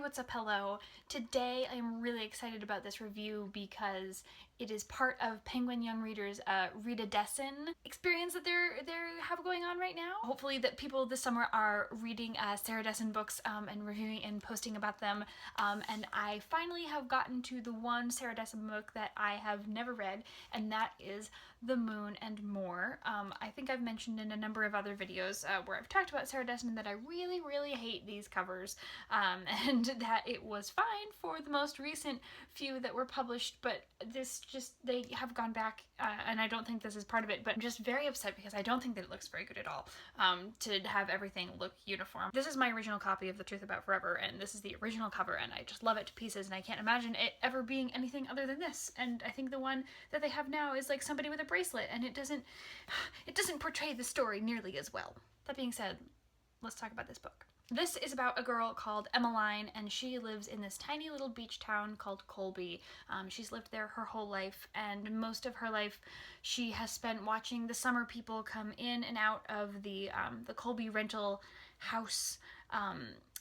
what's up, hello. Today I'm really excited about this review because it is part of Penguin Young Readers' ReadADessen experience that they have going on right now. Hopefully that people this summer are reading Sarah Dessen books and reviewing and posting about them. And I finally have gotten to the one Sarah Dessen book that I have never read, and that is The Moon and More. I think I've mentioned in a number of other videos where I've talked about Sarah Dessen that I really hate these covers, and that it was fine for the most recent few that were published, but they have gone back, and I don't think this is part of it, but I'm just very upset because I don't think that it looks very good at all, to have everything look uniform. This is my original copy of The Truth About Forever, and this is the original cover, and I just love it to pieces, and I can't imagine it ever being anything other than this. And I think the one that they have now is like somebody with a bracelet, and it doesn't portray the story nearly as well. That being said, let's talk about this book. This is about a girl called Emmeline, and she lives in this tiny little beach town called Colby. She's lived there her whole life, and most of her life she has spent watching the summer people come in and out of the Colby rental house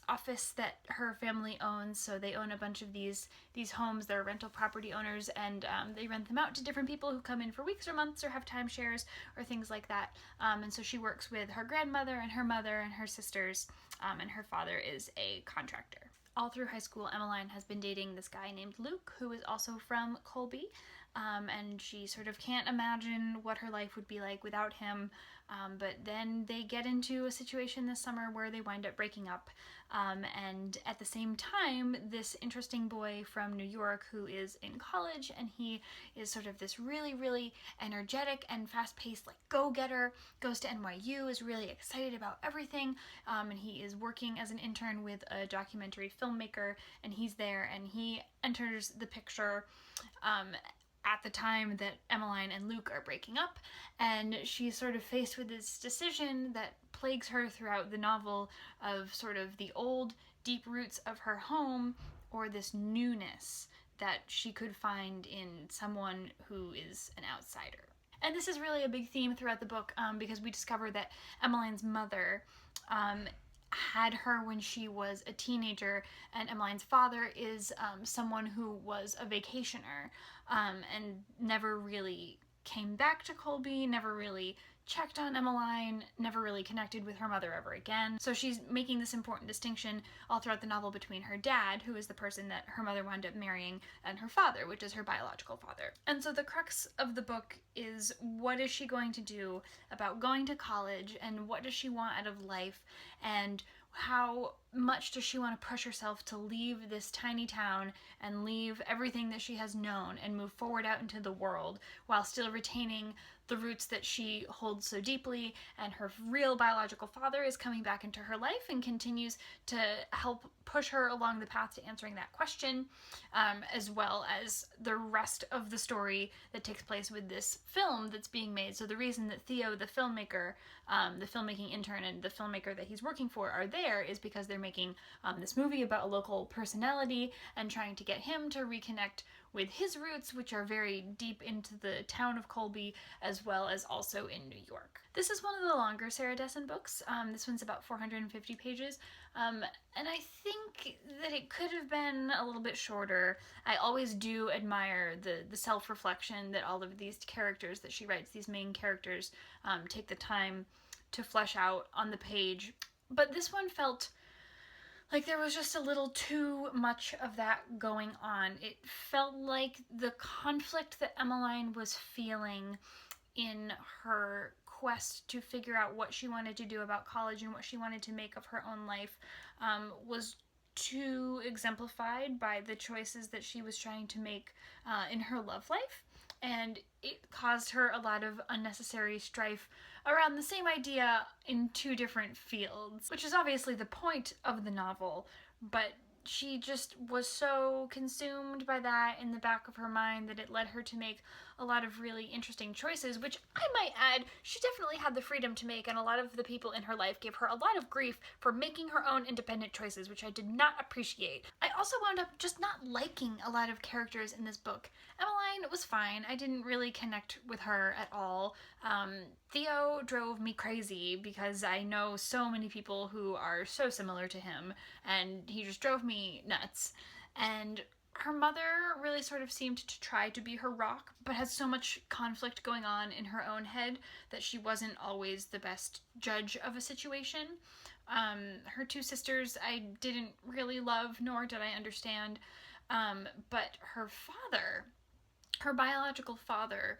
office that her family owns. So they own a bunch of these homes. They're rental property owners, and they rent them out to different people who come in for weeks or months or have timeshares or things like that. And so she works with her grandmother and her mother and her sisters, and her father is a contractor. All through high school, Emmeline has been dating this guy named Luke, who is also from Colby, and she sort of can't imagine what her life would be like without him, but then they get into a situation this summer where they wind up breaking up, and at the same time, this interesting boy from New York who is in college, and he is sort of this really energetic and fast-paced, like, go-getter, goes to NYU, is really excited about everything, and he is working as an intern with a documentary filmmaker, and he's there, and he enters the picture at the time that Emmeline and Luke are breaking up, and she's sort of faced with this decision that plagues her throughout the novel of sort of the old deep roots of her home or this newness that she could find in someone who is an outsider. And this is really a big theme throughout the book, because we discover that Emmeline's mother had her when she was a teenager, and Emmeline's father is someone who was a vacationer, and never really came back to Colby, never really checked on Emmeline, never really connected with her mother ever again. So she's making this important distinction all throughout the novel between her dad, who is the person that her mother wound up marrying, and her father, which is her biological father. And so the crux of the book is, what is she going to do about going to college, and what does she want out of life, and how much does she want to push herself to leave this tiny town and leave everything that she has known and move forward out into the world while still retaining the roots that she holds so deeply. And her real biological father is coming back into her life and continues to help push her along the path to answering that question, as well as the rest of the story that takes place with this film that's being made. So the reason that Theo, the filmmaker, the filmmaking intern, and the filmmaker that he's working for are there is because they're making this movie about a local personality and trying to get him to reconnect with his roots, which are very deep into the town of Colby, as well as also in New York. This is one of the longer Sarah Dessen books. This one's about 450 pages, and I think that it could have been a little bit shorter. I always do admire the self-reflection that all of these characters that she writes, these main characters, take the time to flesh out on the page. But this one felt like there was just a little too much of that going on. It felt like the conflict that Emmeline was feeling in her quest to figure out what she wanted to do about college and what she wanted to make of her own life was too exemplified by the choices that she was trying to make in her love life. And it caused her a lot of unnecessary strife around the same idea in two different fields, which is obviously the point of the novel, but she just was so consumed by that in the back of her mind that it led her to make a lot of really interesting choices, which I might add, she definitely had the freedom to make, and a lot of the people in her life gave her a lot of grief for making her own independent choices, which I did not appreciate. I also wound up just not liking a lot of characters in this book. Emmeline was fine. I didn't really connect with her at all. Theo drove me crazy because I know so many people who are so similar to him, and he just drove me me nuts. And her mother really sort of seemed to try to be her rock, but had so much conflict going on in her own head that she wasn't always the best judge of a situation. Her two sisters I didn't really love, nor did I understand, but her father, her biological father,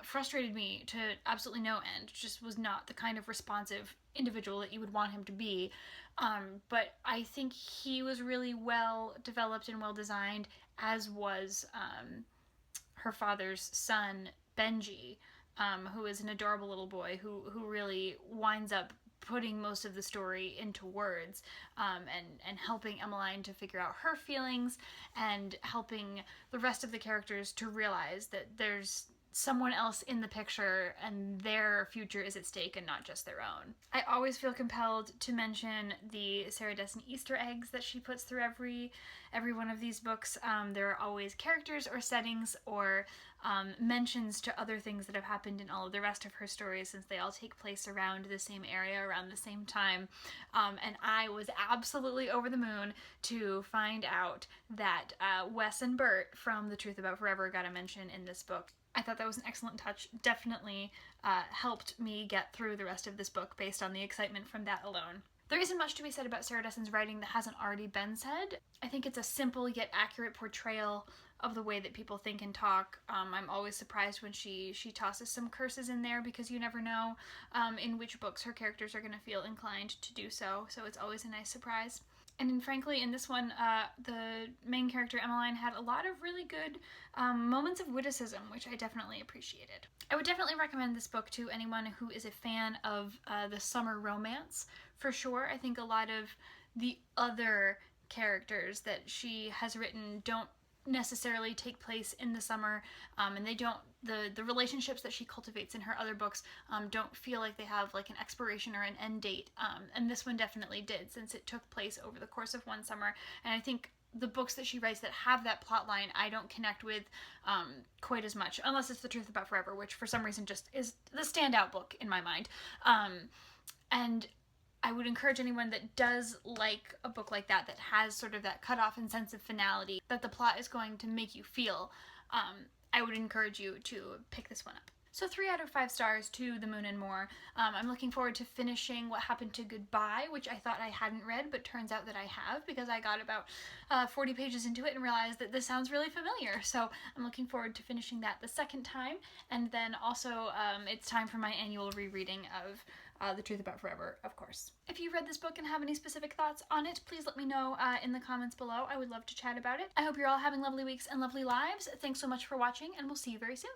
frustrated me to absolutely no end. Just was not the kind of responsive individual that you would want him to be. But I think he was really well developed and well designed, as was her father's son, Benji, who is an adorable little boy who really winds up putting most of the story into words, and helping Emmeline to figure out her feelings, and helping the rest of the characters to realize that there's someone else in the picture and their future is at stake and not just their own. I always feel compelled to mention the Sarah Dessen Easter eggs that she puts through every one of these books. There are always characters or settings or mentions to other things that have happened in all of the rest of her stories, since they all take place around the same area, around the same time. And I was absolutely over the moon to find out that Wes and Bert from The Truth About Forever got a mention in this book. I thought that was an excellent touch. Definitely helped me get through the rest of this book based on the excitement from that alone. There isn't much to be said about Sarah Dessen's writing that hasn't already been said. I think it's a simple yet accurate portrayal of the way that people think and talk. I'm always surprised when she tosses some curses in there, because you never know in which books her characters are going to feel inclined to do so. So it's always a nice surprise. And frankly, in this one, the main character, Emmeline, had a lot of really good moments of witticism, which I definitely appreciated. I would definitely recommend this book to anyone who is a fan of the summer romance, for sure. I think a lot of the other characters that she has written don't necessarily take place in the summer, and they don't, the relationships that she cultivates in her other books don't feel like they have like an expiration or an end date, and this one definitely did, since it took place over the course of one summer. And I think the books that she writes that have that plot line I don't connect with quite as much, unless it's The Truth About Forever, which for some reason just is the standout book in my mind. And I would encourage anyone that does like a book like that has sort of that cutoff and sense of finality that the plot is going to make you feel, I would encourage you to pick this one up. So 3 out of 5 stars to The Moon and More. I'm looking forward to finishing What Happened to Goodbye, which I thought I hadn't read, but turns out that I have, because I got about 40 pages into it and realized that this sounds really familiar. So I'm looking forward to finishing that the second time. And then also it's time for my annual rereading of The Truth About Forever, of course. If you've read this book and have any specific thoughts on it, please let me know in the comments below. I would love to chat about it. I hope you're all having lovely weeks and lovely lives. Thanks so much for watching, and we'll see you very soon.